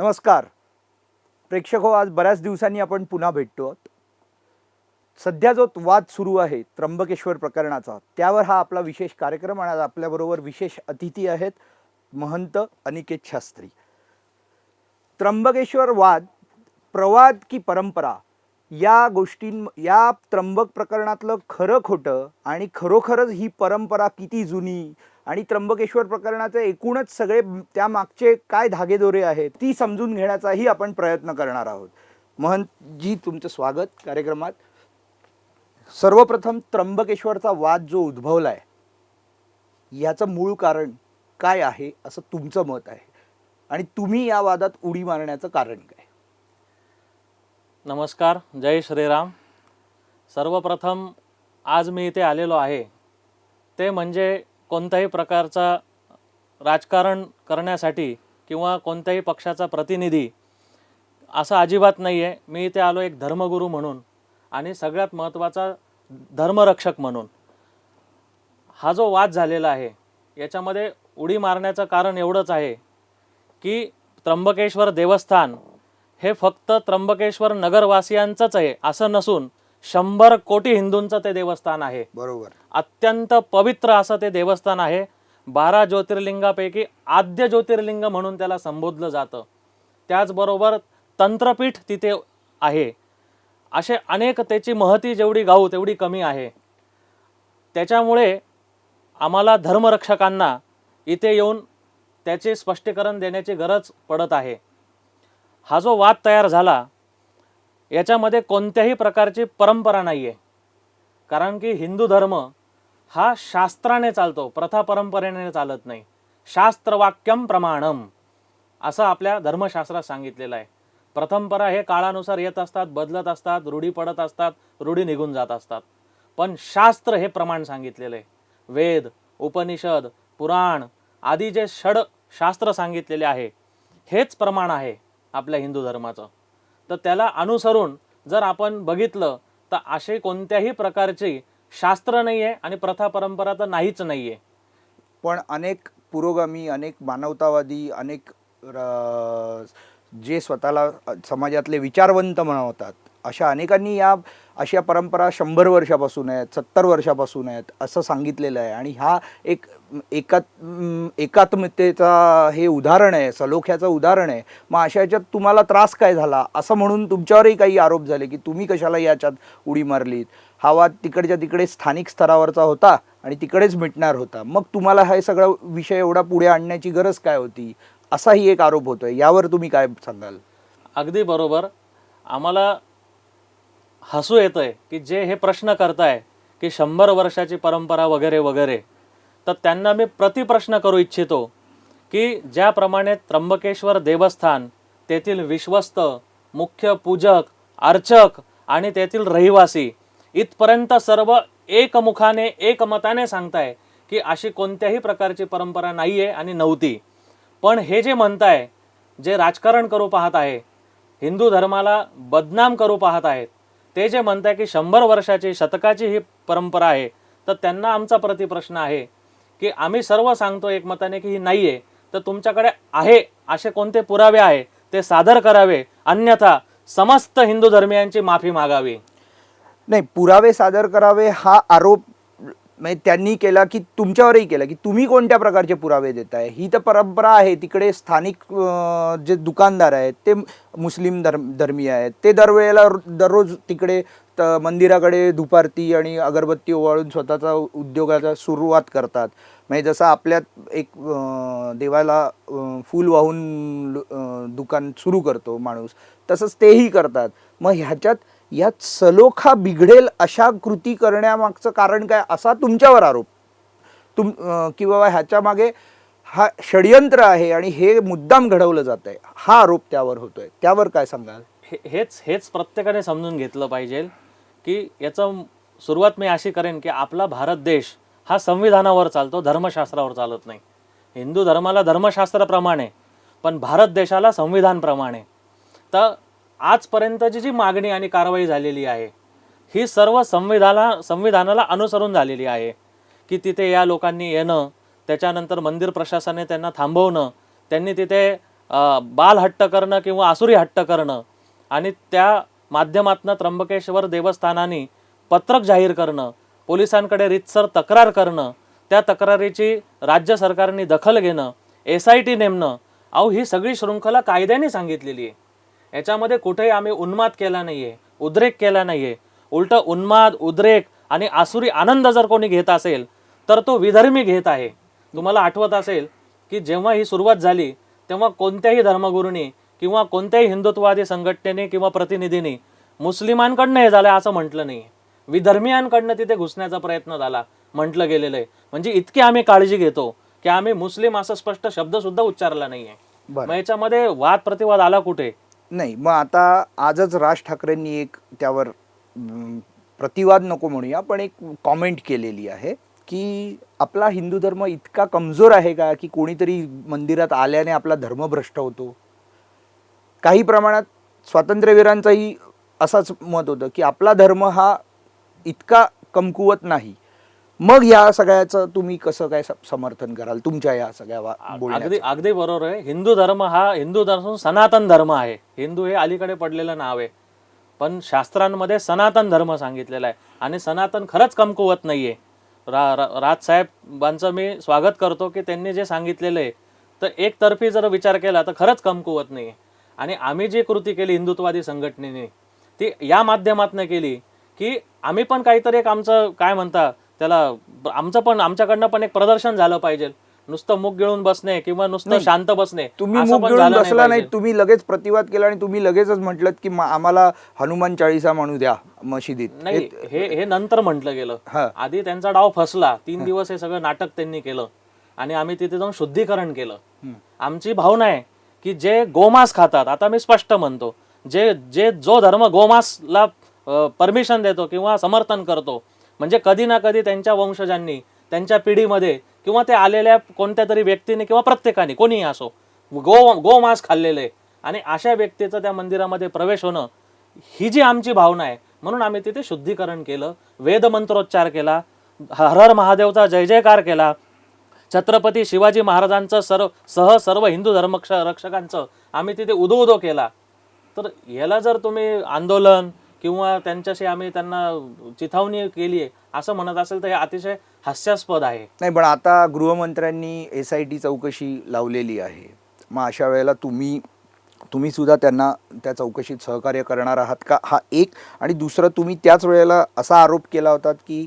नमस्कार प्रेक्षक हो, आज बऱ्याच दिवसांनी आपण पुन्हा भेटतो आहोत. सध्या जो वाद सुरू आहे त्र्यंबकेश्वर प्रकरणाचा, त्यावर हा आपला विशेष कार्यक्रम आणि आज आपल्याबरोबर विशेष अतिथी आहेत महंत अनिकेत शास्त्री. त्र्यंबकेश्वर वाद, प्रवाद की परंपरा, या या त्र्यंबक प्रकरणातलं खरं खोटं आणि खरोखरच ही परंपरा किती जुनी आणि त्र्यंबकेश्वर प्रकरणाचे एकूणच सगळे त्या मागचे काय धागेदोरे आहेत ती समजून घेण्याचाही आपण प्रयत्न करणार आहोत. महंत जी, तुमचं स्वागत कार्यक्रमात. सर्वप्रथम त्र्यंबकेश्वरचा वाद जो उद्भवलाय याचं मूळ कारण काय आहे असं तुमचं मत आहे आणि तुम्ही या वादात उडी मारण्याचं कारण काय? नमस्कार, जय श्रीराम. सर्वप्रथम आज मी इथे आलेलो आहे ते म्हणजे कोणत्याही प्रकारचा राजकारण करण्यासाठी किंवा कोणत्याही पक्षाचा प्रतिनिधी असं अजिबात नाही आहे. मी इथे आलो एक धर्मगुरू म्हणून आणि सगळ्यात महत्त्वाचा धर्मरक्षक म्हणून. हा जो वाद झालेला आहे याच्यामध्ये उडी मारण्याचं कारण एवढंच आहे की त्र्यंबकेश्वर देवस्थान हे फक्त त्र्यंबकेश्वर नगरवासियांचंच आहे असं नसून 100 कोटी हिंदूंचं ते देवस्थान आहे. बरोबर. अत्यंत पवित्र असं ते देवस्थान आहे. 12 ज्योतिर्लिंगापैकी आद्य ज्योतिर्लिंग म्हणून त्याला संबोधलं जातं. त्याचबरोबर तंत्रपीठ तिथे आहे. असे अनेक त्याची महती जेवढी गाऊ तेवढी कमी आहे. त्याच्यामुळे आम्हाला धर्मरक्षकांना इथे येऊन त्याचे स्पष्टीकरण देण्याची गरज पडत आहे. हा जो वाद तयार झाला याच्यामध्ये कोणत्याही प्रकारची परंपरा नाही आहे. कारण की हिंदू धर्म हा शास्त्राने चालतो, प्रथा परंपरेने चालत नाही. शास्त्रवाक्यम प्रमाणम असं आपल्या धर्मशास्त्रात सांगितलेलं आहे. परंपरा हे काळानुसार येत असतात, बदलत असतात, रूढी पडत असतात, रूढी निघून जात असतात. पण शास्त्र हे प्रमाण सांगितलेलं आहे. वेद, उपनिषद, पुराण आदी जे शास्त्र सांगितलेले आहे हेच प्रमाण आहे आपल्या हिंदू धर्माचं. तर त्याला अनुसरून जर आपण बघितलं तर असे कोणत्याही प्रकारची शास्त्र नाही आहे आणि प्रथा परंपरा तर नाहीच नाही आहे. पण अनेक पुरोगामी, अनेक मानवतावादी, अनेक जे स्वतःला समाजातले विचारवंत म्हणवतात अशा अनेकांनी अशा परंपरा 100 वर्षापासून आहेत, 70 वर्षापासून आहेत असं सांगितलेलं आहे. आणि हा एकात्मतेचा हे उदाहरण आहे, सलोख्याचं उदाहरण आहे. मग अशा याच्यात तुम्हाला त्रास काय झाला असं म्हणून तुमच्यावरही काही आरोप झाले की तुम्ही कशाला याच्यात उडी मारलीत. हा वाद तिकडच्या तिकडे स्थानिक स्तरावरचा होता आणि तिकडेच मिटणार होता. मग तुम्हाला हा सगळा विषय एवढा पुढे आणण्याची गरज काय होती, असाही एक आरोप होतोय. यावर तुम्ही काय सांगाल? अगदी बरोबर. आम्हाला हसू येतंय की जे हे प्रश्न करताय की 100 वर्षाची परंपरा वगैरे वगैरे, तर त्यांना मी प्रतिप्रश्न करू इच्छितो की ज्याप्रमाणे त्र्यंबकेश्वर देवस्थान, तेथील विश्वस्त, मुख्य पूजक, अर्चक आणि तेथील रहिवासी इथपर्यंत सर्व एकमुखाने एकमताने सांगताय की अशी कोणत्याही प्रकारची परंपरा नाही आहे आणि नव्हती. पण हे जे म्हणताय, जे राजकारण करू पाहत आहे, हिंदू धर्माला बदनाम करू पाहत आहेत, ते जे म्हणताय की 100 वर्षाची, शतकाची ही परंपरा आहे, तर त्यांना आमचा प्रतिप्रश्न आहे की आम्ही सर्व सांगतो एकमताने की ही नाही आहे, तर तुमच्याकडे आहे असे कोणते पुरावे आहे ते सादर करावे, अन्यथा समस्त हिंदू धर्मियांची माफी मागावी. नाही, पुरावे सादर करावे हा आरोप त्यांनी केला की तुमच्यावरही केला की तुम्ही कोणत्या प्रकारचे पुरावे देताय. ही तर परंपरा आहे. तिकडे स्थानिक जे दुकानदार आहेत ते मुस्लिम धर्मीय आहेत, ते दरवेळेला दररोज तिकडे मंदिराकडे धुपारती आणि अगरबत्ती ओवाळून स्वतःचा उद्योगाला सुरुवात करतात. म्हणजे जसं आपल्यात एक देवाला फूल वाहून दुकान सुरू करतो माणूस, तसंच तेही करतात. मग यात सलोखा बिघडेल अशा कृती करण्यामागचं कारण काय असा तुमच्यावर आरोप की बाबा ह्याच्या मागे हा षडयंत्र आहे आणि हे मुद्दाम घडवलं जात आहे, हा आरोप त्यावर होतोय. त्यावर काय सांगाल? हेच प्रत्येकाने समजून घेतलं पाहिजे की याचं सुरुवात मी अशी करेन की आपला भारत देश हा संविधानावर चालतो, धर्मशास्त्रावर चालत नाही. हिंदू धर्माला धर्मशास्त्राप्रमाणे, पण भारत देशाला संविधानप्रमाणे. तर आजपर्यंतची जी मागणी आणि कारवाई झालेली आहे ही सर्व संविधानाला अनुसरून झालेली आहे की तिथे या लोकांनी येणं, त्याच्यानंतर मंदिर प्रशासनाने त्यांना थांबवणं, त्यांनी तिथे बाल हट्ट करणं किंवा आसुरी हट्ट करणं आणि त्या माध्यमातून त्र्यंबकेश्वर देवस्थानाने पत्रक जाहीर करणं, पोलिसांकडे रीतसर तक्रार करणं, त्या तक्रारीची राज्य सरकारने दखल घेणं, SIT नेमणं, अहो ही सगळी शृंखला कायद्याने सांगितलेली आहे. याच्यामध्ये कुठेही आम्ही उन्माद केला नाहीये, उद्रेक केला नाहीये. उलट उन्माद, उद्रेक आणि आसुरी आनंद जर कोणी घेत असेल तर तो विधर्मी घेत आहे. तुम्हाला आठवत असेल की जेव्हा ही सुरुवात झाली तेव्हा कोणत्याही धर्मगुरूंनी किंवा कोणत्याही हिंदुत्ववादी संघटनेने किंवा प्रतिनिधींनी मुस्लिमांकडनं हे झालं असं म्हटलं नाही. विधर्मीयांकडनं तिथे घुसण्याचा प्रयत्न झाला म्हटलं गेलेलं आहे. म्हणजे इतकी आम्ही काळजी घेतो की आम्ही मुस्लिम असं स्पष्ट शब्द सुद्धा उच्चारला नाहीये. मग याच्यामध्ये वाद प्रतिवाद आला कुठे? नाही, मग आता आजच राज ठाकरेंनी एक त्यावर प्रतिवाद नको म्हणूया पण एक कॉमेंट केलेली आहे की आपला हिंदू धर्म इतका कमजोर आहे का की कोणीतरी मंदिरात आल्याने आपला धर्म भ्रष्ट होतो. काही प्रमाणात स्वातंत्र्यवीरांचंही असाच मत होतं की आपला धर्म हा इतका कमकुवत नाही. मग या सगळ्याचं तुम्ही कसं काय समर्थन कराल तुमच्या या सगळ्या अगदी अगदी बरोबर आहे. हिंदू धर्म हा हिंदू धर्म सनातन धर्म आहे. हिंदू हे अलीकडे पडलेलं नाव आहे पण शास्त्रांमध्ये सनातन धर्म सांगितलेला आहे आणि सनातन खरंच कमकुवत नाहीये. राजसाहेबांचं मी स्वागत करतो की त्यांनी जे सांगितलेलं आहे तर एकतर्फी जर विचार केला तर खरंच कमकुवत नाही. आणि आम्ही जी कृती केली हिंदुत्ववादी संघटनेने ती या माध्यमातून केली की आम्ही पण काहीतरी एक आमचं काय म्हणता त्याला आमच्याकडनं पण एक प्रदर्शन झालं पाहिजे. नुसतं मुख गिळून बसणे किंवा नुसतं शांत बसणे, तुम्ही मुख गिळून बसला नाही, तुम्ही लगेच प्रतिवाद केला आणि तुम्ही लगेचच म्हटलं की आम्हाला हनुमान चाळीसा म्हणू द्या मशिदीत. नाही, हे नंतर म्हटलं गेलं. आधी त्यांचा डाव फसला. 3 दिवस हे सगळं नाटक त्यांनी केलं आणि आम्ही तिथे जाऊन शुद्धीकरण केलं. आमची भावना आहे की जे गोमांस खातात, आता मी स्पष्ट म्हणतो, जो धर्म गोमांसला परमिशन देतो किंवा समर्थन करतो म्हणजे कधी ना कधी त्यांच्या वंशजांनी त्यांच्या पिढीमध्ये किंवा ते आलेल्या कोणत्या तरी व्यक्तीने किंवा प्रत्येकाने कोणीही असो गोमांस खाल्लेले आणि अशा व्यक्तीचं त्या मंदिरामध्ये प्रवेश होणं ही जी आमची भावना आहे. म्हणून आम्ही तिथे शुद्धीकरण केलं, वेदमंत्रोच्चार केला, हर हर महादेवचा जय जयकार केला, छत्रपती शिवाजी महाराजांचं सर्व हिंदू धर्म रक्षकांचं आम्ही तिथे उदो केला. तर याला जर तुम्ही आंदोलन किंवा त्यांच्याशी आम्ही त्यांना चिथावणी केली आहे असं म्हणत असेल तर हे अतिशय हास्यास्पद आहे. नाही, पण आता गृहमंत्र्यांनी SIT चौकशी लावलेली आहे. मग अशा वेळेला तुम्ही सुद्धा त्यांना त्या चौकशीत सहकार्य करणार आहात का, हा एक. आणि दुसरं, तुम्ही त्याच वेळेला असा आरोप केला होता की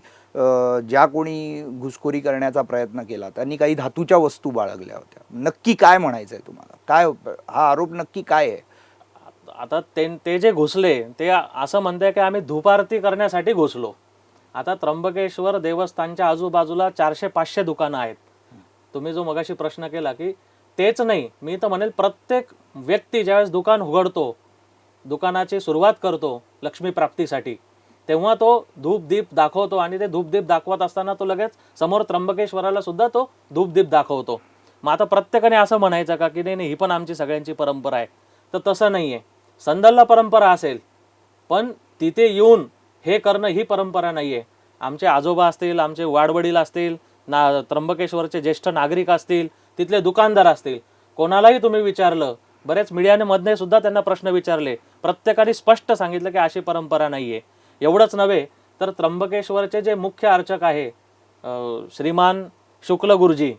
ज्या कोणी घुसखोरी करण्याचा प्रयत्न केला त्यांनी काही धातूच्या वस्तू बाळगल्या होत्या. नक्की काय म्हणायचं आहे तुम्हाला? काय हा आरोप नक्की काय आहे? आता ते जे घुसले ते असं म्हणते की आम्ही धूप आरती करण्यासाठी घुसलो. आता त्र्यंबकेश्वर देवस्थानच्या आजूबाजूला 400-500 दुकानं आहेत. तुम्ही जो मगाशी प्रश्न केला की तेच नाही, मी तर म्हणेल प्रत्येक व्यक्ती ज्यावेळेस दुकान उघडतो, दुकानाची सुरुवात करतो लक्ष्मी प्राप्तीसाठी, तेव्हा तो धूपदीप दाखवतो आणि ते धूपदीप दाखवत असताना तो लगेच समोर त्र्यंबकेश्वराला सुद्धा तो धूपदीप दाखवतो. मग आता प्रत्येकाने असं म्हणायचं का की नाही ही पण आमची सगळ्यांची परंपरा आहे? तर तसं नाहीये. संदलला परंपरा असेल पण तिथे येऊन हे करणं ही परंपरा नाहीये. आमचे आजोबा असतील, आमचे वाडवडील असतील, त्र्यंबकेश्वरचे ज्येष्ठ नागरिक असतील, तिथले दुकानदार असतील, कोणालाही तुम्ही विचारलं, बरेच मीडियाने मधने सुद्धा त्यांना प्रश्न विचारले, प्रत्येकाने स्पष्ट सांगितलं की अशी परंपरा नाहीये. एवढंच नव्हे तर त्र्यंबकेश्वरचे जे मुख्य अर्चक आहे श्रीमान शुक्ल गुरुजी,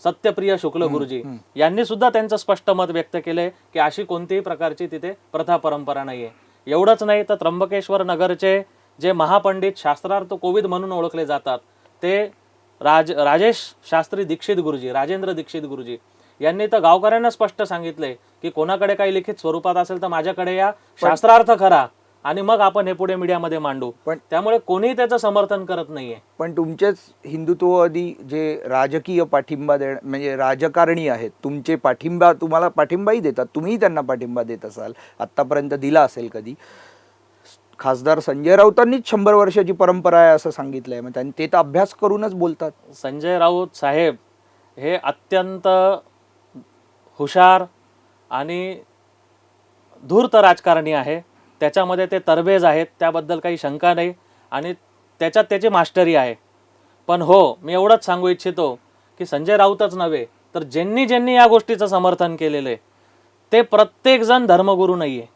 सत्यप्रिय शुक्ल गुरुजी, यांनी सुद्धा त्यांचं स्पष्ट मत व्यक्त केलंय की अशी कोणतीही प्रकारची तिथे प्रथा परंपरा नाहीये. एवढंच नाही तर त्र्यंबकेश्वर नगरचे जे महापंडित, शास्त्रार्थ कोविद म्हणून ओळखले जातात, ते राजेश शास्त्री दीक्षित गुरुजी, राजेंद्र दीक्षित गुरुजी यांनी तर गावकऱ्यांना स्पष्ट सांगितलंय की कोणाकडे काही लिखित स्वरूपात असेल तर माझ्याकडे या, शास्त्रार्थ करा आणि मग आपण हे पुढे मीडियामध्ये मांडू. पण त्यामुळे कोणीही त्याचं समर्थन करत नाहीये. पण तुमचेच हिंदुत्ववादी जे राजकीय पाठिंबा म्हणजे राजकारणी आहेत, तुमचे तुम्हाला पाठिंबाही देतात, तुम्हीही त्यांना पाठिंबा देत असाल, आत्तापर्यंत दिला असेल कधी. खासदार संजय राऊतांनीच 100 वर्षाची परंपरा आहे असं सांगितलंय. मग त्यांनी ते तर अभ्यास करूनच बोलतात. संजय राऊत साहेब हे अत्यंत हुशार आणि धूर्त राजकारणी आहे. त्याच्यामध्ये ते तरबेज आहेत, त्याबद्दल काही शंका नाही आणि त्याच्यात त्याची मास्टरी आहे. पण हो, मी एवढंच सांगू इच्छितो की संजय राऊतच नव्हे तर ज्यांनी या गोष्टीचं समर्थन केलेलं आहे ते प्रत्येकजण धर्मगुरू नाही आहे.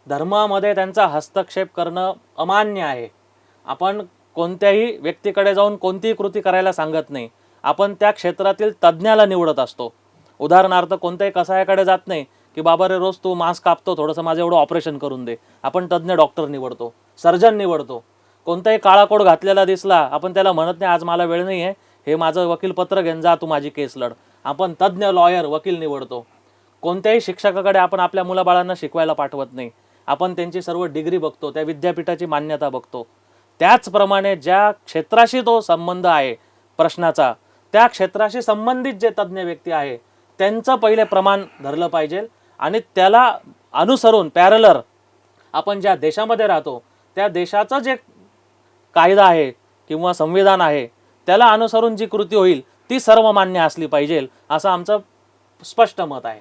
धर्मामध्ये त्यांचा हस्तक्षेप करणं अमान्य आहे. आपण कोणत्याही व्यक्तीकडे जाऊन कोणतीही कृती करायला सांगत नाही. आपण त्या क्षेत्रातील तज्ज्ञाला निवडत असतो. उदाहरणार्थ कोणत्याही कसायाकडे जात नाही की बाबा रे रोज तू मांस कापतो, थोडंसं माझं एवढं ऑपरेशन करून दे. आपण तज्ज्ञ डॉक्टर निवडतो, सर्जन निवडतो. कोणताही काळा कोट घातलेला दिसला आपण त्याला म्हणत नाही आज मला वेळ नाही आहे, हे माझं वकील पत्र घेऊन जा, तू माझी केस लढ. आपण तज्ज्ञ लॉयर वकील निवडतो. कोणत्याही शिक्षकाकडे आपण आपल्या मुलाबाळांना शिकवायला पाठवत नाही. आपण त्यांची सर्व डिग्री बघतो, त्या विद्यापीठाची मान्यता बघतो. त्याचप्रमाणे ज्या क्षेत्राशी तो संबंध आहे प्रश्नाचा, त्या क्षेत्राशी संबंधित जे तज्ज्ञ व्यक्ती आहे त्यांचं पहिले प्रमाण धरलं पाहिजे आणि त्याला अनुसरून पॅरलर आपण ज्या देशामध्ये राहतो त्या देशाचं जे कायदा आहे किंवा संविधान आहे त्याला अनुसरून जी कृती होईल ती सर्वमान्य असली पाहिजे, असं आमचं स्पष्ट मत आहे.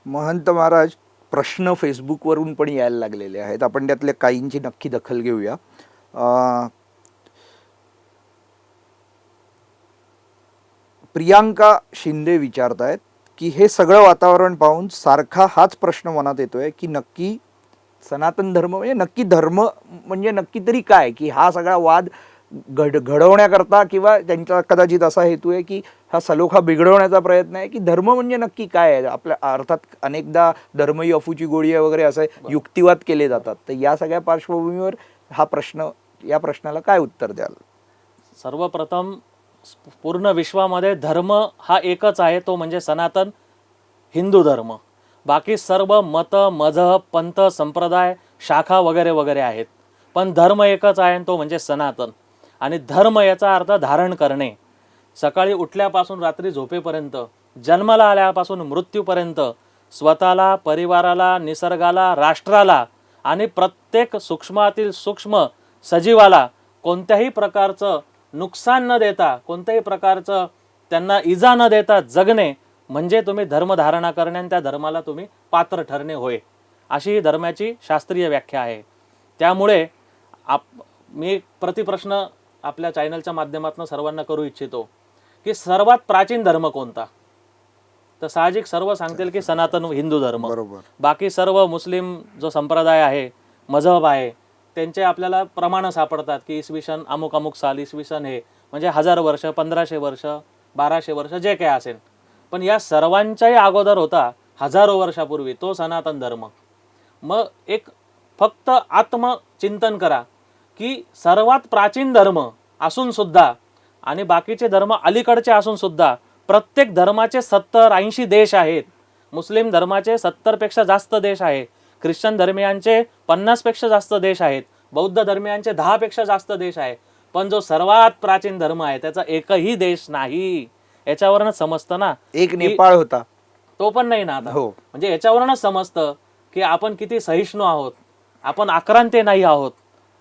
महंत महाराज, प्रश्न फेसबुकवरून पण यायला लागलेले आहेत. आपण त्यातल्या काहींची नक्की दखल घेऊया. प्रियांका शिंदे विचारतायत की हे सगळं वातावरण पाहून सारखा हाच प्रश्न मनात येतोय की नक्की सनातन धर्म म्हणजे नक्की धर्म म्हणजे नक्की तरी काय, की हा सगळा वाद घडवण्याकरता किंवा त्यांचा कदाचित असा हेतू आहे की हा सलोखा बिघडवण्याचा प्रयत्न आहे, की धर्म म्हणजे नक्की काय आहे. आपल्या अर्थात अनेकदा धर्म ही अफूची गोळी आहे वगैरे असे युक्तिवाद केले जातात. तर या सगळ्या पार्श्वभूमीवर हा प्रश्न, या प्रश्नाला काय उत्तर द्याल? सर्वप्रथम पूर्ण विश्वामध्ये धर्म हा एकच आहे, तो म्हणजे सनातन हिंदू धर्म. बाकी सर्व मत, मजहब, पंथ, संप्रदाय, शाखा वगैरे वगैरे आहेत, पण धर्म एकच आहे, तो म्हणजे सनातन. आणि धर्म याचा अर्थ धारण करणे. सकाळी उठल्यापासून रात्री झोपेपर्यंत, जन्माला आल्यापासून मृत्यूपर्यंत स्वतःला, परिवाराला, निसर्गाला, राष्ट्राला आणि प्रत्येक सूक्ष्मातील सूक्ष्म सजीवाला कोणत्याही प्रकारचं नुकसान न देता, कोणत्याही प्रकारचं त्यांना इजा न देता जगणे म्हणजे तुम्ही धर्मधारणा करणे आणि त्या धर्माला तुम्ही पात्र ठरणे होय, अशी ही धर्माची शास्त्रीय व्याख्या आहे. त्यामुळे मी प्रतिप्रश्न आपल्या चॅनलच्या माध्यमातून सर्वांना करू इच्छितो की सर्वात प्राचीन धर्म कोणता? तर साहजिक सर्व सांगतील की सनातन हिंदू धर्म. बरोबर. बाकी सर्व मुस्लिम जो संप्रदाय आहे, मजहब आहे, त्यांचे आपल्याला प्रमाण सापडतात की इसवी सन अमुक अमुक साल, इसवी सन हे म्हणजे 1000 वर्ष, 1500 वर्ष, 1200 वर्ष जे काही असेल. पण या सर्वांच्याही अगोदर होता हजारो वर्षापूर्वी तो सनातन धर्म. मग एक फक्त आत्मचिंतन करा की सर्वात प्राचीन धर्म असून सुद्धा आणि बाकीचे धर्म अलीकडचे असून सुद्धा प्रत्येक धर्माचे 70-80 देश आहेत. मुस्लिम धर्माचे 70 पेक्षा जास्त देश आहे, ख्रिश्चन धर्मियांचे 50 पेक्षा जास्त देश आहेत, बौद्ध धर्मियांचे 10 पेक्षा जास्त देश आहे. पण जो सर्वात प्राचीन धर्म आहे त्याचा एकही देश नाही. याच्यावरूनच समजतं ना, एक नेपाळ होता, तो पण नाही ना आता. हो. म्हणजे याच्यावरूनच समजतं की आपण किती सहिष्णू आहोत, आपण आक्रांते नाही आहोत,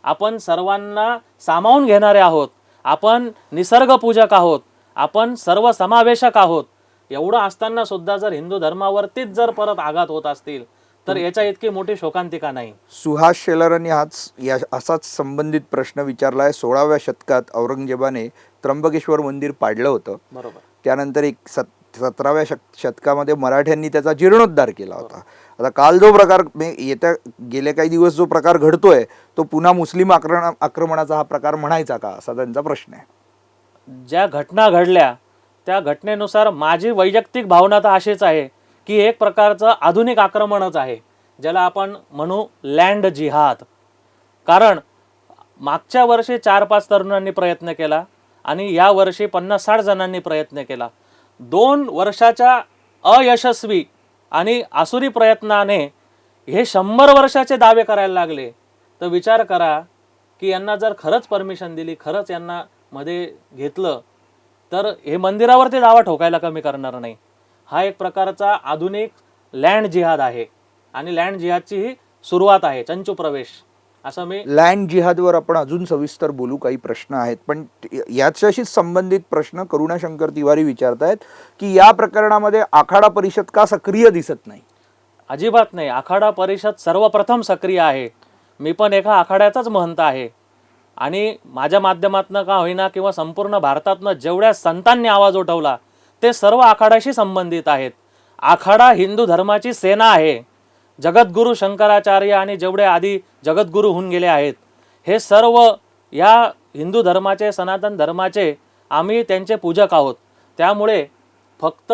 आपण सर्वांना सामावून घेणारे आहोत, आपण निसर्ग पूजक आहोत, आपण सर्व समावेशक आहोत. एवढं असताना सुद्धा जर हिंदू धर्मावरतीच जर परत आघात होत असतील तर याच्या इतकी मोठी शोकांतिका नाही. सुहास शेलारांनी असाच संबंधित प्रश्न विचारलाय. 16व्या शतकात औरंगजेबाने त्र्यंबकेश्वर मंदिर पाडलं होतं. बरोबर. त्यानंतर 17व्या शतकामध्ये मराठ्यांनी त्याचा जीर्णोद्धार केला होता. आता काल जो प्रकार गेले काही दिवस जो प्रकार घडतोय तो पुन्हा मुस्लिम आक्रमणाचा हा प्रकार म्हणायचा का, असा त्यांचा प्रश्न आहे. ज्या घटना घडल्या त्या घटनेनुसार माझी वैयक्तिक भावना तर अशीच आहे की एक प्रकारचं आधुनिक आक्रमणच आहे, ज्याला आपण म्हणू लँड जिहाद. कारण मागच्या वर्षी 4-5 तरुणांनी प्रयत्न केला आणि या वर्षी 50-60 जणांनी प्रयत्न केला. 2 वर्षाच्या अयशस्वी आणि आसुरी प्रयत्नाने हे 100 वर्षाचे दावे करायला लागले. तर विचार करा की यांना जर खरंच परमिशन दिली, खरंच यांना मध्ये घेतलं तर हे मंदिरावरती दावा ठोकायला कमी करणार नाही. हा एक प्रकारचा आधुनिक लँड जिहाद आहे आणि लँड जिहादची ही सुरुवात आहे, चंचू प्रवेश, असं मी. लँड जिहादवर आपण अजून सविस्तर बोलू. काही प्रश्न आहेत, पण याच्याशीच संबंधित प्रश्न करुणाशंकर तिवारी विचारतायत की या प्रकरणामध्ये आखाडा परिषद का सक्रिय दिसत नाही? अजिबात नाही. आखाडा परिषद सर्वप्रथम सक्रिय आहे. मी पण एका आखाड्याचाच महंत आहे आणि माझ्या माध्यमातनं का होईना किंवा संपूर्ण भारतातनं जेवढ्या संतांनी आवाज उठवला ते सर्व आखाड्याशी संबंधित आहेत. आखाडा हिंदू धर्माची सेना आहे. जगद्गुरु शंकराचार्य आणि जेवढे आधी जगद्गुरु होऊन गेले आहेत, हे सर्व या हिंदू धर्माचे, सनातन धर्माचे आम्ही त्यांचे पूजक आहोत. त्यामुळे फक्त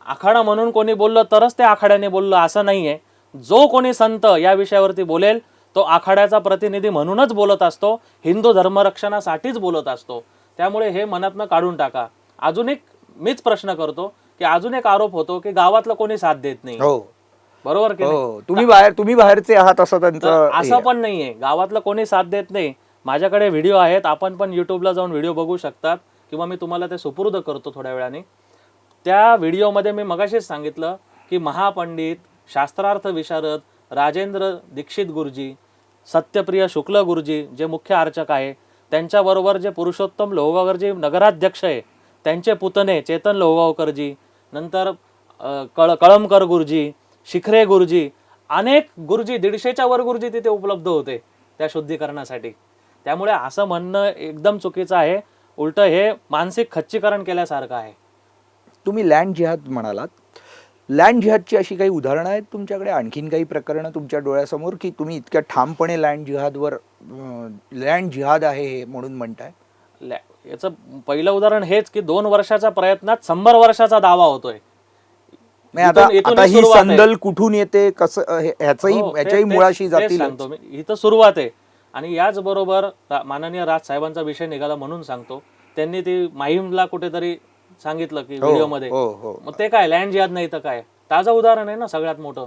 आखाडा म्हणून कोणी बोललं तरच ते आखाड्याने बोललं असं नाही आहे. जो कोणी संत या विषयावरती बोलेल तो आखाड्याचा प्रतिनिधी म्हणूनच बोलत असतो, हिंदू धर्मरक्षणासाठीच बोलत असतो. त्यामुळे हे मनातनं काढून टाका. अजून एक मीच प्रश्न करतो की अजून एक आरोप होतो की गावातलं कोणी साथ देत नाही. हो, बरोबर की नाही? हो, तुम्ही बाहेरचे आहात असं तर त्यांचं असं पण नाहीये, गावातलं कोणी साथ देत नाही. माझ्याकडे व्हिडिओ आहेत, आपण पण युट्यूबला जाऊन व्हिडिओ बघू शकतात किंवा मी तुम्हाला ते सुपूर्द करतो थोड्या वेळाने. त्या व्हिडिओमध्ये मी मगाशीच सांगितलं की महापंडित, शास्त्रार्थ विशारद राजेंद्र दीक्षित गुरुजी, सत्यप्रिय शुक्ल गुरुजी जे मुख्य अर्चक आहे, त्यांच्याबरोबर जे पुरुषोत्तम लोहगावकरजी नगराध्यक्ष आहे, त्यांचे पुतणे चेतन लोहगावकरजी, नंतर कळमकर गुरुजी, शिखरे गुरुजी, अनेक गुरुजी, 150च्या वर गुरुजी तिथे उपलब्ध होते त्या शुद्धीकरणासाठी. त्यामुळे असं म्हणणं एकदम चुकीचं आहे. उलट हे मानसिक खच्चीकरण केल्यासारखं आहे. तुम्ही लँड जिहाद म्हणालात, लँड जिहादची अशी काही उदाहरणं आहेत तुमच्याकडे, आणखीन काही प्रकरणं तुमच्या डोळ्यासमोर की तुम्ही इतक्या ठामपणे लँड जिहाद आहे हे म्हणून म्हणताय? याचं पहिलं उदाहरण हेच की 2 वर्षाच्या प्रयत्नात 100 वर्षाचा दावा होतोय. आता ही संदल कुठून येते, कसं ह्याच्याही मुळाशी जातील सांगतो मी. इथं सुरुवात आहे. आणि याचबरोबर माननीय राज साहेबांचा विषय निघाला म्हणून सांगतो, त्यांनी ती माहीमला कुठेतरी सांगितलं की व्हिडिओमध्ये, मग ते काय लँड जिहाद नाही तर काय? ताजं उदाहरण आहे ना सगळ्यात मोठं.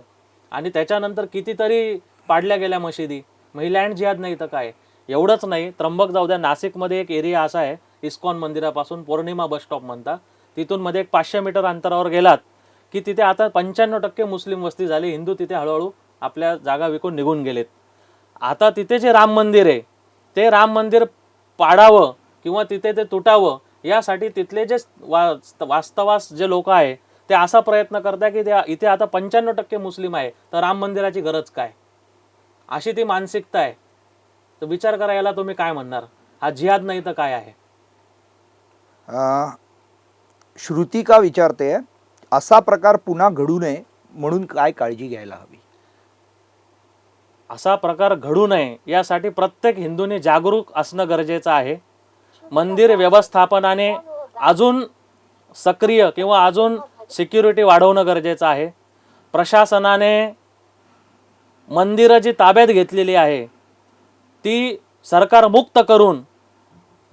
आणि त्याच्यानंतर कितीतरी पाडल्या गेल्या मशिदी, मग ही लँड जिहाद नाही तर काय? एवढंच नाही, त्र्यंबक जाऊ द्या, नाशिकमध्ये एक एरिया असा आहे इस्कॉन मंदिरापासून पौर्णिमा बस स्टॉप म्हणता, तिथून मध्ये एक 500 मीटर अंतरावर गेलात की तिथे आता 95% मुस्लिम वस्ती झाली. हिंदू तिथे हळूहळू आपल्या जागा विकून निघून गेलेत. आता तिथे जे राम मंदिर आहे, ते राम मंदिर पाडावं किंवा तिथे ते तुटावं यासाठी तिथले जे वास्तवास जे लोक आहे ते असा प्रयत्न करतात की इथे आता 95% मुस्लिम आहे, तर राम मंदिराची गरज काय? अशी ती मानसिकता आहे. तर विचार करा, याला तुम्ही काय म्हणणार? हा जिहाद नाही तर काय आहे? श्रुतिका विचारते, असा प्रकार पुन्हा घडू नये म्हणून काय काळजी घ्यायला हवी? असा प्रकार घडू नये यासाठी प्रत्येक हिंदूने जागरूक असणं गरजेचं आहे. मंदिर व्यवस्थापनाने अजून सक्रिय किंवा अजून सिक्युरिटी वाढवणं गरजेचं आहे. प्रशासनाने मंदिरं जी ताब्यात घेतलेली आहे ती सरकार मुक्त करून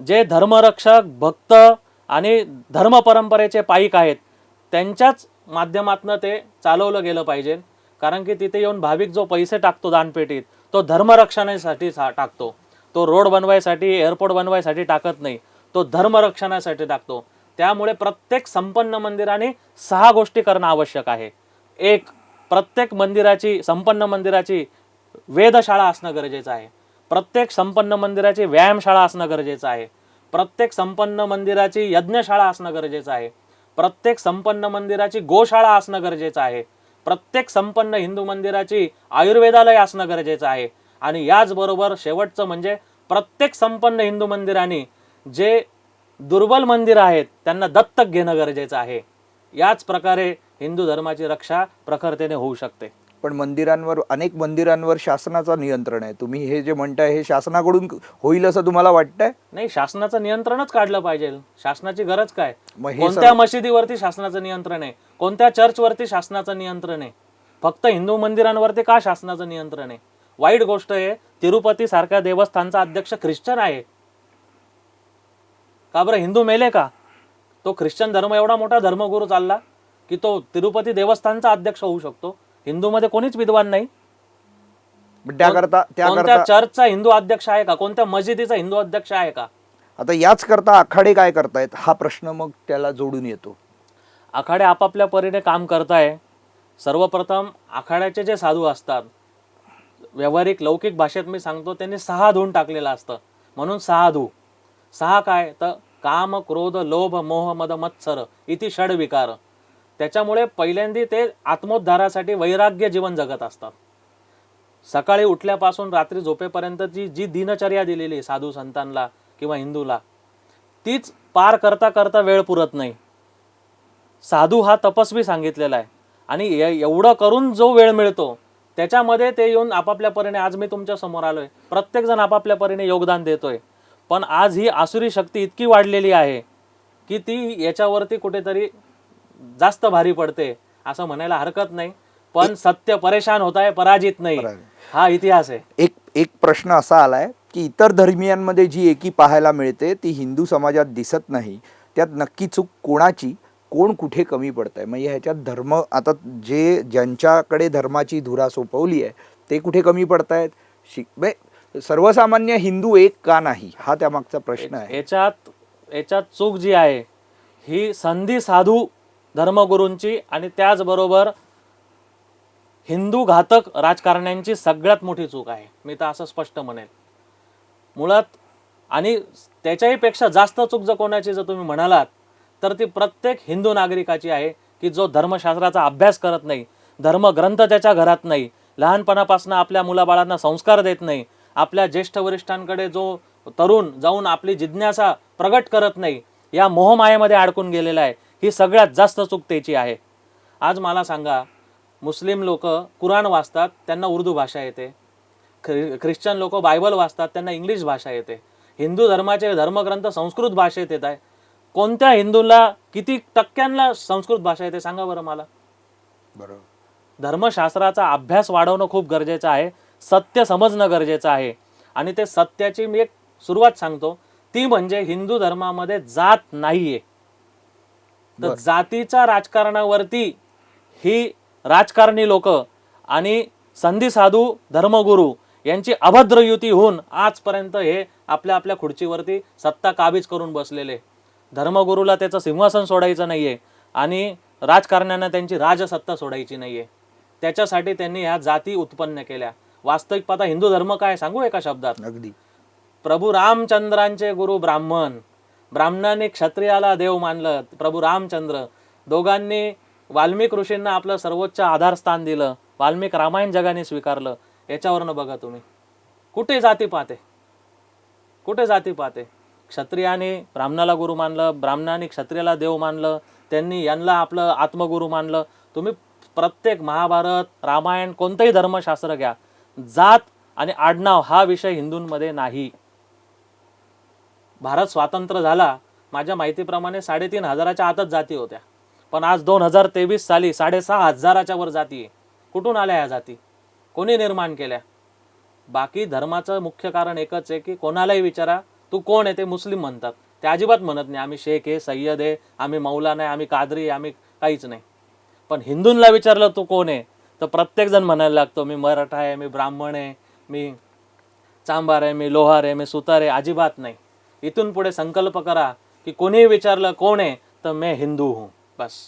जे धर्मरक्षक, भक्त आणि धर्मपरंपरेचे पाईक आहेत त्यांच्याच माध्यमातून ते चालवलं गेलं पाहिजे. कारण की तिथे येऊन भाविक जो पैसे टाकतो दानपेटीत, तो धर्मरक्षणासाठी टाकतो. तो रोड बनवायसाठी, एअरपोर्ट बनवायसाठी टाकत नाही, तो धर्मरक्षणासाठी टाकतो. त्यामुळे प्रत्येक संपन्न मंदिराने 6 गोष्टी करणं आवश्यक आहे. एक, प्रत्येक मंदिराची, संपन्न मंदिराची वेधशाळा असणं गरजेचं आहे. प्रत्येक संपन्न मंदिराची व्यायामशाळा असणं गरजेचं आहे. प्रत्येक संपन्न मंदिराची यज्ञशाळा असणं गरजेचं आहे. प्रत्येक संपन्न मंदिराची गोशाळा असणं गरजेचं आहे. प्रत्येक संपन्न हिंदू मंदिराची आयुर्वेदालय असणं गरजेचं आहे. आणि याचबरोबर शेवटचं म्हणजे प्रत्येक संपन्न हिंदू मंदिराने जे दुर्बल मंदिर आहेत त्यांना दत्तक घेणं गरजेचं आहे. याच प्रकारे हिंदू धर्माची रक्षा प्रखरतेने होऊ शकते. पण अनेक मंदिरांवर शासनाचं नियंत्रण आहे. तुम्ही हे जे म्हणताय हे शासनाकडून होईल असं तुम्हाला वाटतंय? नाही, शासनाचं नियंत्रणच काढलं पाहिजे. शासनाची गरज काय? कोणत्या मशिदीवरती शासनाचं नियंत्रण आहे? कोणत्या चर्चवरती शासनाचं नियंत्रण आहे? फक्त हिंदू मंदिरांवरती का शासनाचं नियंत्रण आहे? वाईट गोष्ट आहे, तिरुपती सारख्या देवस्थानचा अध्यक्ष ख्रिश्चन आहे. का बरं? हिंदू मेले का? तो ख्रिश्चन धर्म एवढा मोठा धर्मगुरू चालला की तो तिरुपती देवस्थानचा अध्यक्ष होऊ शकतो. हिंदूमध्ये कोणीच विद्वान नाही. कोणत्या चर्चचा हिंदू अध्यक्ष आहे का? कोणत्या मस्जिदीचा हिंदू अध्यक्ष आहे का? आता याच करता आखाडे काय करतायत हा प्रश्न मग त्याला जोडून येतो. आखाडे आपापल्या परीने काम करताय. सर्वप्रथम आखाड्याचे जे साधू असतात, व्यावहारिक लौकिक भाषेत मी सांगतो, त्यांनी 6 धुवून टाकलेलं असतं. म्हणून 6 धू. 6 काय तर काम, क्रोध, लोभ, मोह, मद, मत्सर इति षड विकार. त्याच्यामुळे पहिल्यांदा ते आत्मोद्धारासाठी वैराग्य जीवन जगत असतात. सकाळी उठल्यापासून रात्री झोपेपर्यंतची जी दिनचर्या दिलेली साधू संतांना किंवा हिंदूला, तीच पार करता करता वेळ पुरत नाही. साधू हा तपस्वी सांगितलेला आहे आणि एवढं करून जो वेळ मिळतो त्याच्यामध्ये ते येऊन आपापल्या परीने, आज मी तुमच्या समोर आलोय, प्रत्येक जण आपापल्या परीने योगदान देतोय. पण आज ही आसुरी शक्ती इतकी वाढलेली आहे की ती याच्यावरती कुठेतरी जास्त भारी पडते असं म्हणायला हरकत नाही. पण सत्य परेशान होत आहे, पराजित नाही, हा इतिहास आहे. एक एक प्रश्न असा आलाय की इतर धर्मियांमध्ये जी एकी पाहायला मिळते ती हिंदू समाजात दिसत नाही. त्यात नक्की चूक कोणाची, कोण कुठे कमी पडतंय? म्हणजे ह्याच्यात धर्म, आता जे ज्यांच्याकडे धर्माची धुरा सोपवली आहे ते कुठे कमी पडतायत? सर्वसामान्य हिंदू एक का नाही, हा त्यामागचा प्रश्न आहे. याच्यात चूक जी आहे ही संधी साधू धर्मगुरूंची आणि त्याचबरोबर हिंदू घातक राजकारण्यांची सगळ्यात मोठी चूक आहे. मी तर असं स्पष्ट म्हणेन मुळात. आणि त्याच्याही पेक्षा जास्त चूक जर कोणाची जर तुम्ही म्हणालात तर ती प्रत्येक हिंदू नागरिकाची आहे की जो धर्मशास्त्राचा अभ्यास करत नाही, धर्मग्रंथ त्याच्या घरात नाही, लहानपणापासून आपल्या मुलाबाळांना संस्कार देत नाही, आपल्या ज्येष्ठ वरिष्ठांकडे जो तरुण जाऊन आपली जिज्ञासा प्रगट करत नाही, या मोहमायेमध्ये अडकून गेलेला आहे. ही सगळ्यात जास्त चूक त्याची आहे. आज मला सांगा, मुस्लिम लोक कुराण वाचतात, त्यांना उर्दू भाषा येते. ख्रिश्चन लोक बायबल वाचतात, त्यांना इंग्लिश भाषा येते. हिंदू धर्माचे धर्मग्रंथ संस्कृत भाषेत येत आहे. कोणत्या हिंदूला किती टक्क्यांना संस्कृत भाषा येते सांगा बरं मला. बरोबर. धर्मशास्त्राचा अभ्यास वाढवणं खूप गरजेचं आहे, सत्य समजणं गरजेचं आहे. आणि ते सत्याची मी एक सुरुवात सांगतो, ती म्हणजे हिंदू धर्मामध्ये जात नाहीये. तर जातीच्या राजकारणावरती ही राजकारणी लोक आणि संधी साधू धर्मगुरू यांची अभद्र युती होऊन आजपर्यंत हे आपल्या आपल्या खुर्चीवरती सत्ता काबीज करून बसलेले. धर्मगुरूला त्याचं सिंहासन सोडायचं नाहीये आणि राजकारण्यांना त्यांची राजसत्ता सोडायची नाहीये. त्याच्यासाठी त्यांनी ह्या जाती उत्पन्न केल्या. वास्तविक पाहता हिंदू धर्म काय सांगू एका शब्दात? अगदी. प्रभू रामचंद्रांचे गुरु ब्राह्मण, ब्राह्मणांनी क्षत्रियाला देव मानलं, प्रभू रामचंद्र. दोघांनी वाल्मिक ऋषींना आपलं सर्वोच्च आधारस्थान दिलं, वाल्मिक रामायण जगाने स्वीकारलं. याच्यावरनं बघा तुम्ही कुठे जाती पाहते, कुठे जाती पाहते? क्षत्रियाने ब्राह्मणाला गुरु मानलं, ब्राह्मणाने क्षत्रियाला देव मानलं, त्यांनी यांना आपलं आत्मगुरु मानलं. तुम्ही प्रत्येक महाभारत, रामायण, कोणतंही धर्मशास्त्र घ्या, जात आणि आडनाव हा विषय हिंदूंमध्ये नाही. भारत स्वातंत्र्य झाला, माझ्या माहितीप्रमाणे 3,500च्या आतच जाती होत्या. पण आज 2023 साली 6,500च्या वर जाती आहे. कुठून आल्या ह्या जाती? कोणी निर्माण केल्या? बाकी धर्माचं मुख्य कारण एकच आहे की कोणालाही विचारा तू कोण आहे, ते मुस्लिम म्हणतात. ते अजिबात म्हणत नाही आम्ही शेख आहे, सय्यद आहे, आम्ही मौलाना आहे, आम्ही कादरी आहे, आम्ही काहीच नाही. पण हिंदूंना विचारलं तू कोण आहे तर प्रत्येक जण म्हणायला लागतो मी मराठा आहे, मी ब्राह्मण आहे, मी चांभार आहे, मी लोहार आहे, मी सुतार आहे. अजिबात नाही. इथून पुढे संकल्प करा की कोणीही विचारलं कोण आहे तर मैं हिंदू हूँ, बस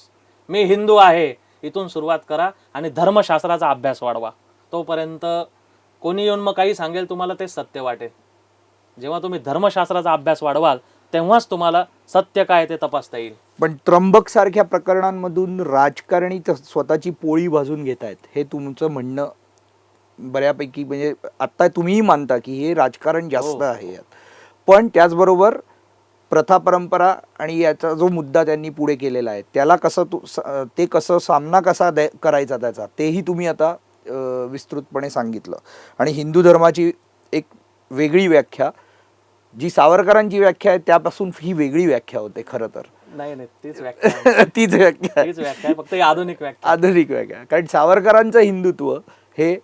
मी हिंदू आहे. इथून सुरुवात करा आणि धर्मशास्त्राचा अभ्यास वाढवा. तोपर्यंत कोणी येऊन मग काही सांगेल तुम्हाला तेच सत्य वाटेल. जेव्हा तुम्ही धर्मशास्त्राचा अभ्यास वाढवाल तेव्हाच तुम्हाला सत्य काय ते तपासता येईल. पण त्र्यंबक सारख्या प्रकरणांमधून राजकारणी स्वतःची पोळी भाजून घेत आहेत, हे तुमचं म्हणणं बऱ्यापैकी, म्हणजे आता तुम्हीही मानता की हे राजकारण जास्त आहे यात. पण त्याचबरोबर प्रथा परंपरा आणि याचा जो मुद्दा त्यांनी पुढे केलेला आहे त्याला कसं ते कसं सामना कसा करायचा त्याचा, तेही तुम्ही आता विस्तृतपणे सांगितलं. आणि हिंदू धर्माची एक वेगळी व्याख्या, जी सावरकरांची व्याख्या आहे त्यापासून ही वेगळी व्याख्या होते खरं तर. नाही तीच व्याख्या तीच व्याख्या तीच व्याख्या आहे, फक्त आधुनिक व्याख्या. आधुनिक व्याख्या. कारण सावरकरांचं हिंदुत्व हे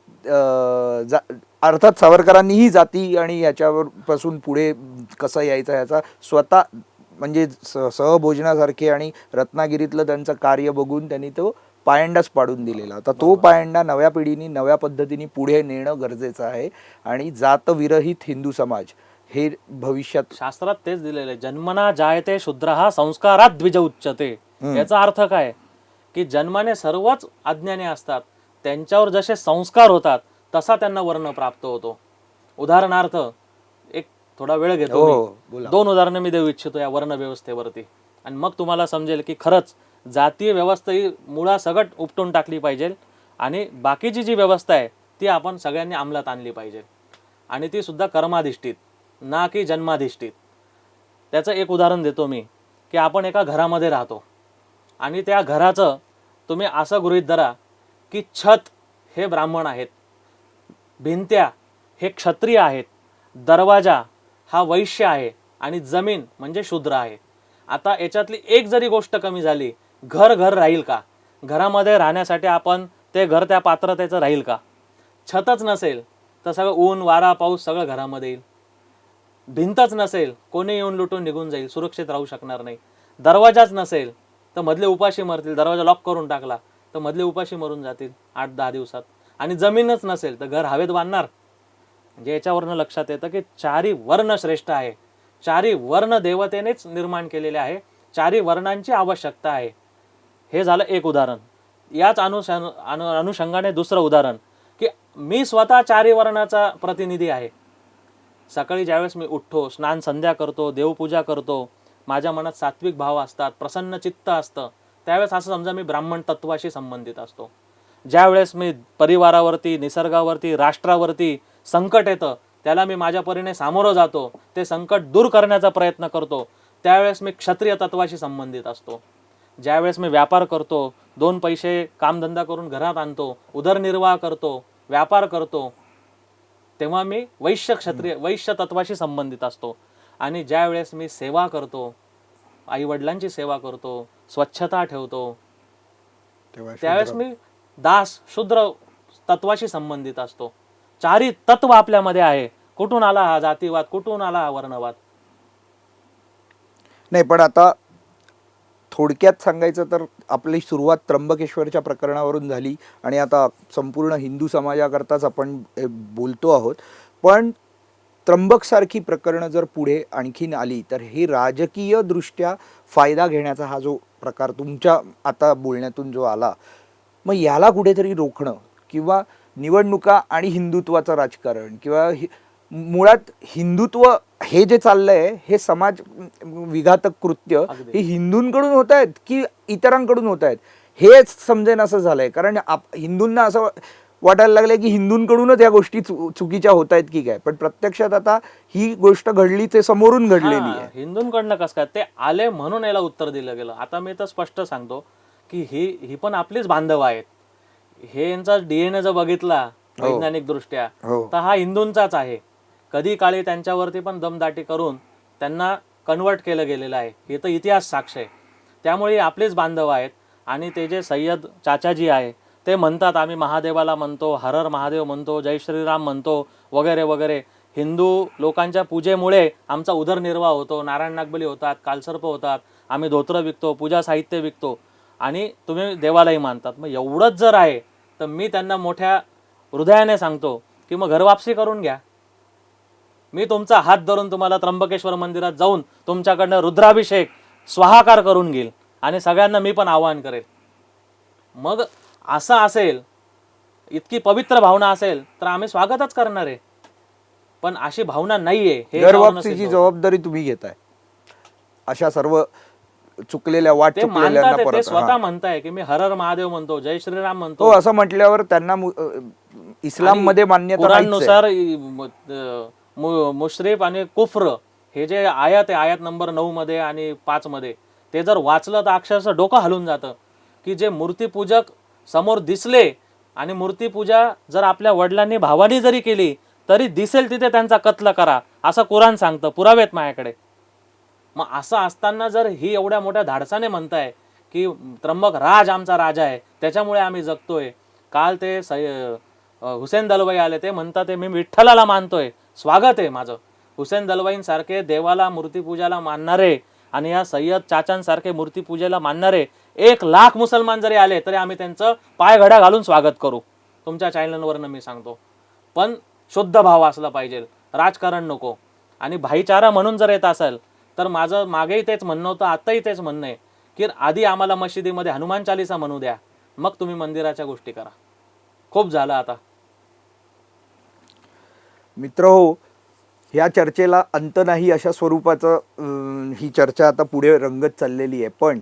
अर्थात सावरकरांनीही जाती आणि याच्यावर पासून पुढे कसं यायचं याचा स्वतः म्हणजे सहभोजनासारखे आणि रत्नागिरीतलं त्यांचं कार्य बघून त्यांनी तो पायंडाच पाडून दिलेला. आता तो पायंडा नव्या पिढीने नव्या पद्धतीने पुढे नेणं गरजेचं आहे. आणि जातविरहित हिंदू समाज हे भविष्यात शास्त्रात तेच दिलेलं आहे, जन्मना जायते शूद्रः संस्कारात द्विज उच्यते. याचा अर्थ काय की जन्माने सर्वच अज्ञानी असतात, त्यांच्यावर जसे संस्कार होतात तसा त्यांना वर्ण प्राप्त होतो. उदाहरणार्थ एक थोडा वेळ घेतो, 2 उदाहरणं मी देऊ इच्छितो या वर्ण व्यवस्थेवरती आणि मग तुम्हाला समजेल की खरंच जातीय व्यवस्था ही मुळासकट उपटून टाकली पाहिजे आणि बाकीची जी व्यवस्था आहे ती आपण सगळ्यांनी अंमलात आणली पाहिजे आणि ती सुद्धा कर्माधिष्ठित ना की जन्माधिष्ठित. त्याचं एक उदाहरण देतो मी की आपण एका घरामध्ये राहतो आणि त्या घराचं तुम्ही असं गृहीत धरा की छत हे ब्राह्मण आहेत, भिंत्या हे क्षत्रिय आहेत, दरवाजा हा वैश्य आहे आणि जमीन म्हणजे शूद्र आहे. आता याच्यातली एक जरी गोष्ट कमी झाली, घर घर राहील का? घरामध्ये राहण्यासाठी आपण ते घर त्या पात्रतेचं राहील का? छतच नसेल तर सगळं ऊन वारा पाऊस सगळं घरामध्ये येईल. भिंतच नसेल कोणी येऊन लुटून निघून जाईल, सुरक्षित राहू शकणार नाही. दरवाजाच नसेल तर मधले उपाशी मरतील. दरवाजा लॉक करून टाकला तर मधले उपाशी मरून जातील 8-10 दिवसात. आणि जमीनच नसेल तर घर हवेत बांधणार. म्हणजे याच्यावरनं लक्षात येतं की चारी वर्ण श्रेष्ठ आहे. चारी वर्ण देवतेनेच निर्माण केलेले आहे. चारी वर्णांची आवश्यकता आहे. हे झालं एक उदाहरण. याच अनुषंगाने दुसरं उदाहरण की मी स्वतः चारी वर्णाचा प्रतिनिधी आहे. सकाळी ज्यावेळेस मी उठतो, स्नान संध्या करतो, देवपूजा करतो, माझ्या मनात सात्विक भाव असतात, प्रसन्न चित्त असतं, त्यावेळेस असं समजा मी ब्राह्मण तत्वाशी संबंधित असतो. ज्यावेळेस मी परिवारावरती, निसर्गावरती, राष्ट्रावरती संकट येतं, त्याला मी माझ्या परीने सामोरं जातो, ते संकट दूर करण्याचा प्रयत्न करतो, त्यावेळेस मी क्षत्रिय तत्वाशी संबंधित असतो. ज्यावेळेस मी व्यापार करतो, 2 पैसे कामधंदा करून घरात आणतो, उदरनिर्वाह करतो, व्यापार करतो, तेव्हा मी वैश्य तत्वाशी संबंधित असतो. आणि ज्या वेळेस मी सेवा करतो, आई वडिलांची सेवा करतो, स्वच्छता ठेवतो, त्यावेळेस मी दास शूद्र तत्वाशी संबंधित असतो. चारी तत्व आपल्यामध्ये आहे. कुठून आला हा जातीवाद, कुठून आला हा वर्णवाद? नाही, पण आता थोडक्यात सांगायचं तर आपली सुरुवात त्र्यंबकेश्वरच्या प्रकरणावरून झाली आणि आता संपूर्ण हिंदू समाजाकरताच आपण बोलतो आहोत. पण त्र्यंबकसारखी प्रकरणं जर पुढे आणखीन आली तर हे राजकीय दृष्ट्या फायदा घेण्याचा हा जो प्रकार तुमच्या आता बोलण्यातून जो आला, मग याला कुठेतरी रोखणं किंवा निवडणुका आणि हिंदुत्वाचं राजकारण किंवा मुळात हिंदुत्व हे जे चाललंय हे समाज विघातक कृत्य ही हिंदूंकडून होत आहेत की इतरांकडून होत आहेत हेच समजेन असं झालंय. कारण हिंदूंना असं वाटायला लागलंय की हिंदूंकडूनच या गोष्टी चुकीच्या होत आहेत की काय, पण प्रत्यक्षात आता ही गोष्ट घडली ते समोरून घडलेली आहे. हिंदूंकडनं कसं काय ते आले म्हणून याला उत्तर दिलं गेलं. आता मी तर स्पष्ट सांगतो की ही पण आपलीच बांधव आहेत. हे यांचा DNA जर बघितला वैज्ञानिक दृष्ट्या तर हा हिंदूंचाच आहे. कधी काळी त्यांच्यावरती पण दमदाटी करून त्यांना कन्वर्ट केलं गेलेलं आहे. हे तर इतिहास साक्ष आहे. त्यामुळे आपलेच बांधव आहेत. आणि ते जे सय्यद चाचाजी आहे ते म्हणतात आम्ही महादेवाला म्हणतो, हर हर महादेव म्हणतो, जय श्रीराम म्हणतो वगैरे वगैरे. हिंदू लोकांच्या पूजेमुळे आमचा उदरनिर्वाह होतो, नारायण नागबली होतात, कालसर्प होतात, आम्ही धोत्र विकतो, पूजा साहित्य विकतो आणि तुम्ही देवालाही मानतात. मग एवढंच जर आहे तर मी त्यांना मोठ्या हृदयाने सांगतो की मग घरवापसी करून घ्या. मी तुमचा हात धरून तुम्हाला त्र्यंबकेश्वर मंदिरात जाऊन तुमच्याकडनं रुद्राभिषेक स्वाहाकार करून घेईल आणि सगळ्यांना मी पण आवाहन करेल. मग असं असेल, इतकी पवित्र भावना असेल तर आम्ही स्वागतच करणार आहे. पण अशी भावना नाहीये. हे घरवापसीची जबाबदारी तुम्ही घेताय अशा सर्व चुकलेल्या ते मानतात. ते स्वतः म्हणताय की मी हर हर महादेव म्हणतो, जय श्रीराम म्हणतो. असं म्हटल्यावर त्यांना इस्लाम मध्ये मान्यता कुराणनुसार मुश्रीफ आणि कुफ्र हे जे आयात आहे, आयात नंबर 9 मध्ये आणि 5 मध्ये, ते जर वाचलं तर अक्षरशः डोकं हलून जातं की जे मूर्तीपूजक समोर दिसले आणि मूर्तीपूजा जर आपल्या वडिलांनी भावानी जरी केली तरी दिसेल तिथे त्यांचा कत्ल करा असं कुराण सांगतं. पुरावेत माझ्याकडे. मग असं असताना जर ही एवढ्या मोठ्या धाडसाने म्हणताय की त्र्यंबक राज आमचा राजा आहे त्याच्यामुळे आम्ही जगतोय. काल ते हुसेन दलवाई आले, ते म्हणतात मी विठ्ठलाला मानतोय, स्वागत आहे माझं. हुसेन दलवाईंसारखे देवाला मूर्तीपूजाला मानणारे आणि या सय्यद चाचांसारखे मूर्तीपूजेला मानणारे 1 लाख मुसलमान जरी आले तरी आम्ही त्यांचं पायघड्या घालून स्वागत करू. तुमच्या चॅनलवरनं मी सांगतो. पण शुद्ध भाव असला पाहिजे, राजकारण नको. आणि भाईचारा म्हणून जर येत असेल तर माझं मागेही तेच म्हणणं होतं, आताही तेच म्हणणं आहे की आधी आम्हाला मशिदीमध्ये हनुमान चालीसा म्हणू द्या, मग तुम्ही मंदिराच्या गोष्टी करा. खूप झालं आता. मित्र हो, ह्या चर्चेला अंत नाही अशा स्वरूपाचं ही चर्चा आता पुढे रंगत चाललेली आहे. पण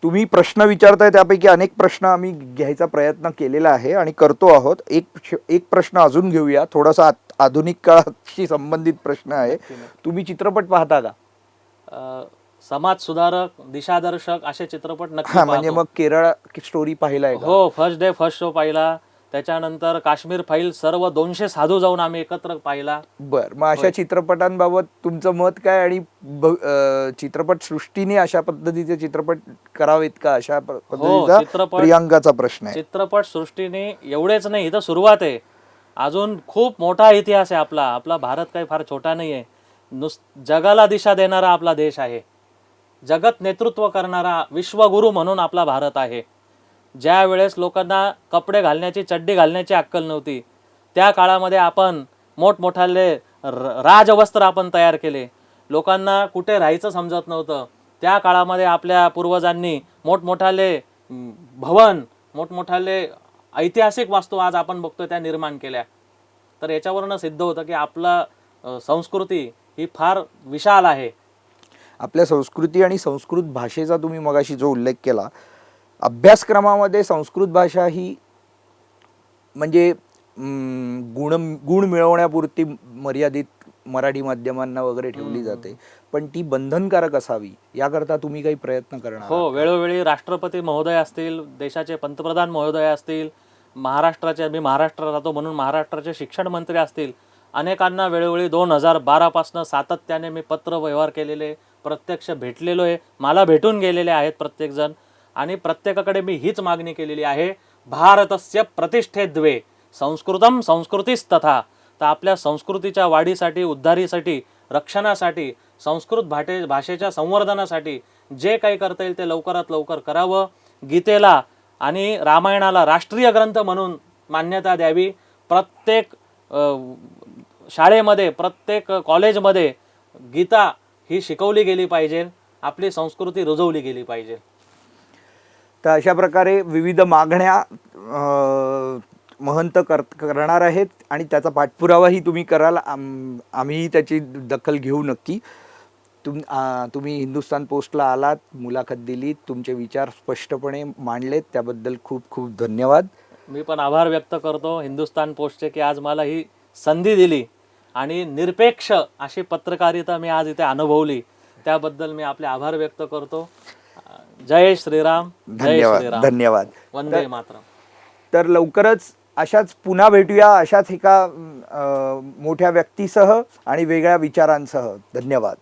तुम्ही प्रश्न विचारताय त्यापैकी अनेक प्रश्न आम्ही घ्यायचा प्रयत्न केलेला आहे आणि करतो आहोत. एक प्रश्न अजून घेऊया, थोडासा आधुनिक काळाशी संबंधित प्रश्न आहे. तुम्ही चित्रपट पाहता का? समाज सुधारक, दिशादर्शक असे चित्रपट नक्की हा म्हणजे पाहतो. मग केरळ स्टोरी पाहिलाय का? हो, फर्स्ट डे फर्स्ट शो पाहिला. त्याच्यानंतर काश्मीर फाईल सर्व 200 साधू जाऊन आम्ही एकत्र पाहिला. बर, मग अशा चित्रपटांबाबत तुमचं मत काय? आणि चित्रपट सृष्टीने अशा पद्धतीचे चित्रपट करावेत का, अशा हो, पद्धतीचा प्रियांकाचा प्रश्न आहे. चित्रपट सृष्टीने एवढेच नाही, इथं सुरुवात आहे. अजून खूप मोठा इतिहास आहे आपला. आपला भारत काही फार छोटा नाही आहे. जगाला दिशा देणारा आपला देश आहे. जगत नेतृत्व करणारा विश्वगुरु म्हणून आपला भारत आहे. ज्या वेळेस लोकांना कपडे घालण्याची, चड्डी घालण्याची अक्कल नव्हती, त्या काळामध्ये आपण मोठमोठाले राजवस्त्र आपण तयार केले. लोकांना कुठे राहायचं समजत नव्हतं, त्या काळामध्ये आपल्या पूर्वजांनी मोठमोठाले भवन, मोठमोठाले ऐतिहासिक वास्तू आज आपण बघतोय त्या निर्माण केल्या. तर याच्यावरनं सिद्ध होतं की आपला संस्कृती ही फार विशाल आहे. आपल्या संस्कृती आणि संस्कृत भाषेचा तुम्ही मगाशी जो उल्लेख केला, अभ्यासक्रमामध्ये संस्कृत भाषा ही म्हणजे गुण मिळवण्यापुरती मर्यादित मराठी माध्यमांना वगैरे ठेवली जाते, पण ती बंधनकारक असावी याकरता तुम्ही काही प्रयत्न करणार? हो, वेळोवेळी राष्ट्रपती महोदय असतील, देशाचे पंतप्रधान महोदय असतील, महाराष्ट्राचे, मी महाराष्ट्रात राहतो म्हणून महाराष्ट्राचे शिक्षण मंत्री असतील, अनेकांना वेळोवेळी 2012 पासून सातत्याने मी पत्र व्यवहार केलेले, प्रत्यक्ष भेटलेलो आहे, मला भेटून गेलेले आहेत प्रत्येकजण. आणि प्रत्येकाकडे मी हीच मागणी केलेली आहे, भारतस्य प्रतिष्ठे द्वे संस्कृतम संस्कृतीस्तथा. तर आपल्या संस्कृतीच्या वाढीसाठी, उद्धारीसाठी, रक्षणासाठी, संस्कृत भाषेच्या संवर्धनासाठी जे काही करता येईल ते लवकरात लवकर करावं. गीतेला आणि रामायणाला राष्ट्रीय ग्रंथ म्हणून मान्यता द्यावी. प्रत्येक शाळेमध्ये, प्रत्येक कॉलेजमध्ये गीता ही शिकवली गेली पाहिजे, आपली संस्कृती रुजवली गेली पाहिजे. तर अशा प्रकारे विविध मागण्या महंत करणार आहेत आणि त्याचा पाठपुरावाही तुम्ही कराल. आम्हीही त्याची दखल घेऊ नक्की. तुम्ही हिंदुस्तान पोस्टला आलात, मुलाखत दिलीत, तुमचे विचार स्पष्टपणे मांडलेत, त्याबद्दल खूप खूप धन्यवाद. मी पण आभार व्यक्त करतो हिंदुस्तान पोस्टचे की आज मला ही संधी दिली आणि निरपेक्ष अशी पत्रकारिता मी आज इथे अनुभवली, त्याबद्दल मी आपले आभार व्यक्त करतो. जय श्रीराम, जय श्रीराम, धन्यवाद. वंदे मातरम. तर लवकरच अशाच पुन्हा भेटूया, अशाच एका मोठ्या व्यक्तीसह आणि वेगळ्या विचारांसह. धन्यवाद.